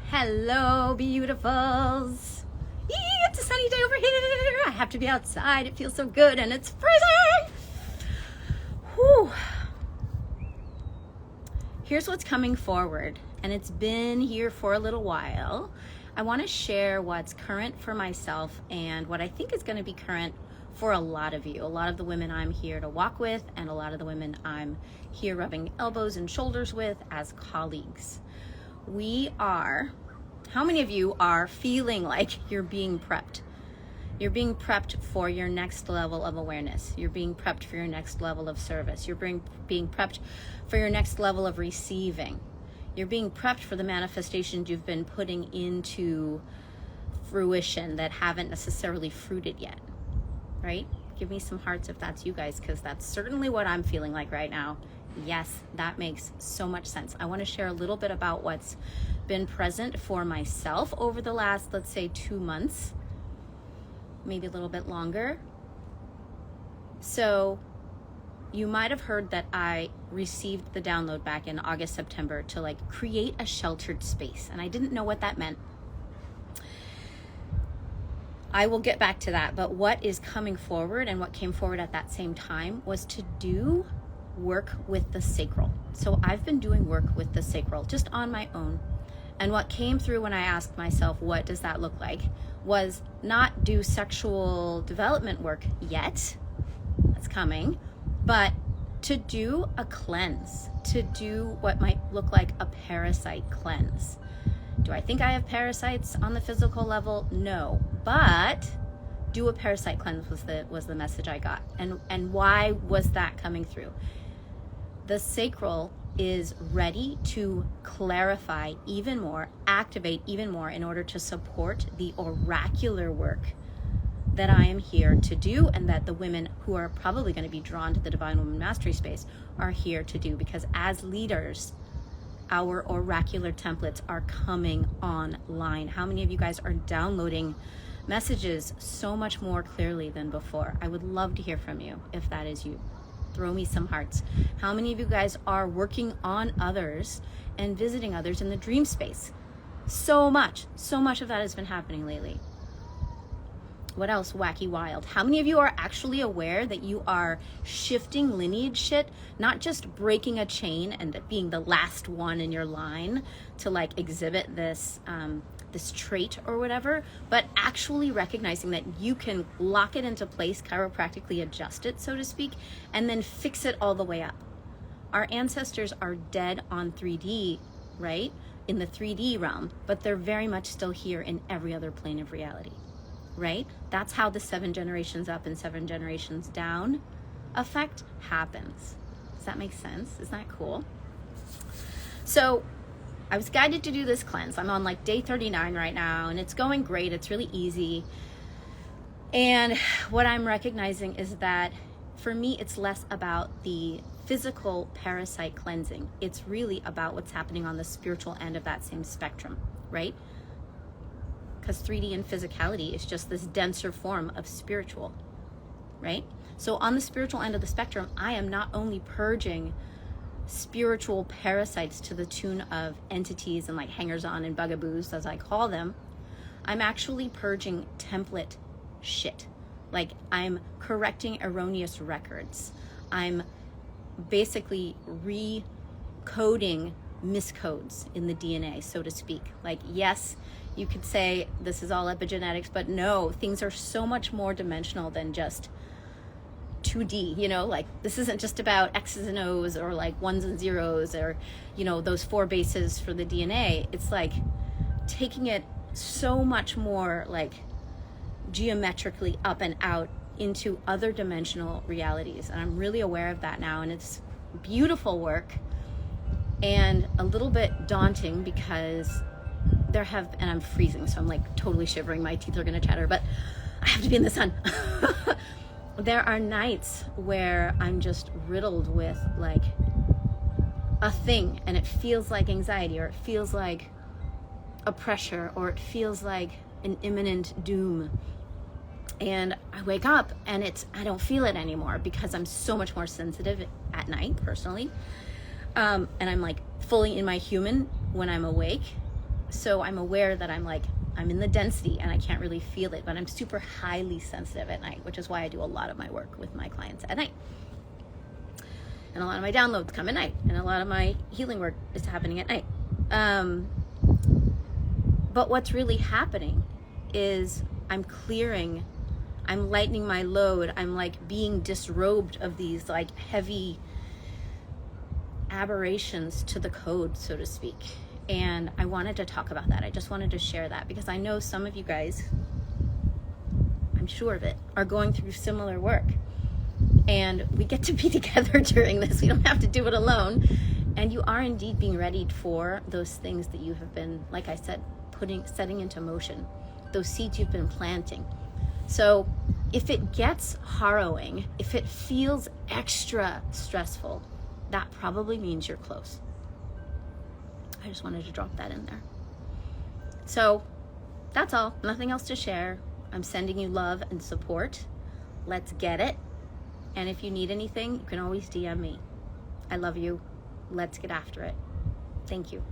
Hello, beautifuls. Yee, it's a sunny day over here. I have to be outside. It feels so good and it's freezing. Whew. Here's what's coming forward, and it's been here for a little while. I want to share what's current for myself and what I think is going to be current for a lot of you, a lot of the women I'm here to walk with, and a lot of the women I'm here rubbing elbows and shoulders with as colleagues. How many of you are feeling like you're being prepped? You're being prepped for your next level of awareness. You're being prepped for your next level of service. You're being prepped for your next level of receiving. You're being prepped for the manifestations you've been putting into fruition that haven't necessarily fruited yet, right? Give me some hearts if that's you guys, because that's certainly what I'm feeling like right now. Yes, that makes so much sense. I want to share a little bit about what's been present for myself over the last, let's say, 2 months, maybe a little bit longer. So you might have heard that I received the download back in August, September to create a sheltered space. And I didn't know what that meant. I will get back to that. But what is coming forward and what came forward at that same time was to do work with the sacral. So I've been doing work with the sacral just on my own. And what came through when I asked myself, what does that look like, was not do sexual development work yet, that's coming, but to do a cleanse, to do what might look like a parasite cleanse. Do I think I have parasites on the physical level? No, but do a parasite cleanse was the message I got. And why was that coming through? The sacral is ready to clarify even more, activate even more in order to support the oracular work that I am here to do, and that the women who are probably going to be drawn to the Divine Woman Mastery space are here to do. Because as leaders, our oracular templates are coming online. How many of you guys are downloading messages so much more clearly than before? I would love to hear from you if that is you. Throw me some hearts. How many of you guys are working on others and visiting others in the dream space? So much of that has been happening lately. What else wacky wild? How many of you are actually aware that you are shifting lineage shit, not just breaking a chain and being the last one in your line to exhibit this this trait or whatever, but actually recognizing that you can lock it into place, chiropractically adjust it, so to speak, and then fix it all the way up. Our ancestors are dead on 3D, right? In the 3D realm, but they're very much still here in every other plane of reality, right? That's how the 7 generations up and 7 generations down effect happens. Does that make sense? Isn't that cool? So I was guided to do this cleanse. I'm on day 39 right now, and it's going great. It's really easy. And what I'm recognizing is that for me, it's less about the physical parasite cleansing. It's really about what's happening on the spiritual end of that same spectrum, right? Because 3D and physicality is just this denser form of spiritual, right? So on the spiritual end of the spectrum, I am not only purging spiritual parasites to the tune of entities and hangers-on and bugaboos, as I call them. I'm actually purging template shit. I'm correcting erroneous records. I'm basically recoding miscodes in the DNA, so to speak. Yes, you could say this is all epigenetics, but no, things are so much more dimensional than just 2D, this isn't just about X's and O's or ones and zeros or, those 4 bases for the DNA. It's taking it so much more geometrically up and out into other dimensional realities. And I'm really aware of that now. And it's beautiful work and a little bit daunting because and I'm freezing, so I'm totally shivering. My teeth are going to chatter, but I have to be in the sun. There are nights where I'm just riddled with a thing, and it feels like anxiety, or it feels like a pressure, or it feels like an imminent doom. And I wake up and I don't feel it anymore because I'm so much more sensitive at night personally. And I'm fully in my human when I'm awake. So I'm aware that I'm in the density and I can't really feel it, but I'm super highly sensitive at night, which is why I do a lot of my work with my clients at night. And a lot of my downloads come at night, and a lot of my healing work is happening at night. But what's really happening is I'm clearing, I'm lightening my load, I'm like being disrobed of these like heavy aberrations to the code, so to speak. And I wanted to talk about that. I just wanted to share that because I know some of you guys, I'm sure of it, are going through similar work. And we get to be together during this. We don't have to do it alone. And you are indeed being readied for those things that you have been, like I said, setting into motion, those seeds you've been planting. So if it gets harrowing, if it feels extra stressful, that probably means you're close. I just wanted to drop that in there. So that's all. Nothing else to share. I'm sending you love and support. Let's get it. And if you need anything, you can always DM me. I love you. Let's get after it. Thank you.